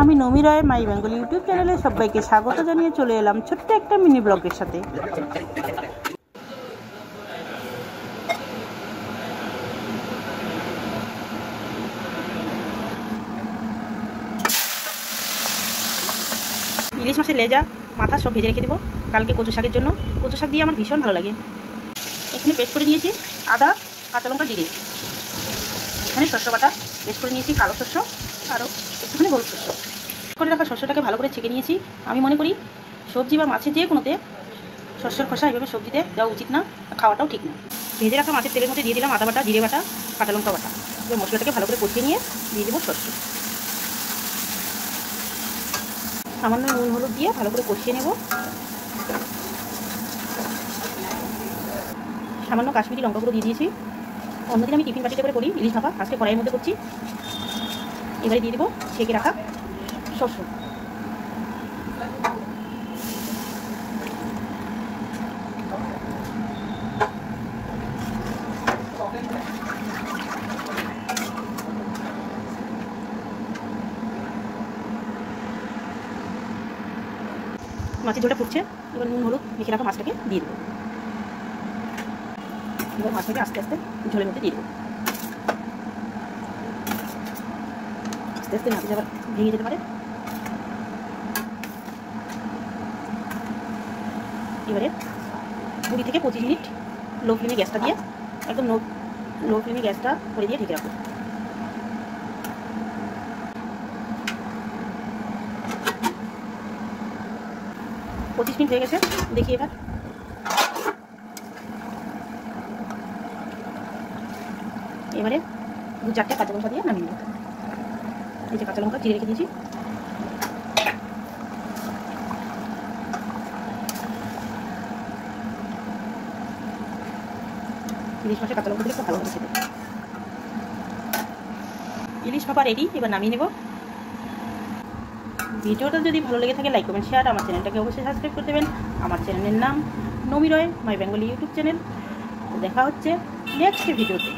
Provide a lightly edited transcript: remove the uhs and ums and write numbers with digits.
আমি নমি রয় মাই Bengali YouTube চ্যানেলে সবাইকে স্বাগত জানিয়ে চলে এলাম ছোট্ট একটা মিনি ব্লগের সাথে। ইলিশ মাছের লেজা মাথা সব ভেজে রেখে দেবো কালকে কচু শাকের জন্য। কচু শাক দিয়ে আমার ভীষণ ভালো লাগে। এখানে পেস্ট করে নিয়েছি আদা, কাঁচা লঙ্কা, জিরে। এখানে শস্য বাটা পেস্ট করে নিয়েছি, কালো শস্য আরও একটুখানি হলুদ শস্য করে রাখা শস্যটাকে ভালো করে ছেঁকে নিয়েছি। আমি মনে করি সবজি বা মাছের যে কোনোতে শস্যের খোসা এভাবে সবজিতে দেওয়া উচিত না, খাওয়াটাও ঠিক না। ভেজে রাখা মাছের তেলের মধ্যে দিয়ে দিলাম আদা বাটা, জিরে বাটা, কাঁচা লঙ্কা বাটা। এবার মশলাটাকে ভালো করে কষিয়ে নিয়ে দিয়ে দেবো শস্য। সামান্য নুন হলুদ দিয়ে ভালো করে কষিয়ে নেব। সামান্য কাশ্মীরি লঙ্কা গুঁড়ো দিয়ে দিয়েছি। অন্যদিন আমি টিফিন বাটিতে করে করি ইলিশ ভাপা, আজকে কড়াইয়ের মধ্যে করছি। এবারে দিয়ে দেবো ছেঁকে রাখা শস্য। মাছের ঝোলটা ফুটছে, এবার নুন হলুদ মেখে রাখা মাছটাকে দিয়ে দেবো। এবার মাছটাকে আস্তে আস্তে ঝোলের মধ্যে দিয়ে দেবো। আস্তে আস্তে মাছ আবার ভেঙে যেতে পারে। এবারে 20 থেকে 25 মিনিট লো ফ্লেমে গ্যাসটা দিয়ে একদম লো ফ্লেমে গ্যাসটা করে দিয়ে ঢেকে রাখবো। পঁচিশ মিনিট হয়ে গেছে, দেখি এবার। এবারে 2-4টে কাঁচা লঙ্কা দিয়ে নামিয়ে নেব। এই যে কাঁচা লঙ্কা চিড়ে রেখে দিয়েছি। ইলিশ মাছের কাঁচা লঙ্কা দিলে খুব ভালো হবে খেতে। ইলিশ ভাপা রেডি, এবার নামিয়ে নেব। ভিডিওটা যদি ভালো লেগে থাকে লাইক কমেন্ট শেয়ার। আমার চ্যানেলটাকে অবশ্যই সাবস্ক্রাইব করে দেবেন। আমার চ্যানেলের নাম নমি রয় মাই বেঙ্গলি ইউটিউব চ্যানেল। দেখা হচ্ছে নেক্সট ভিডিওতে।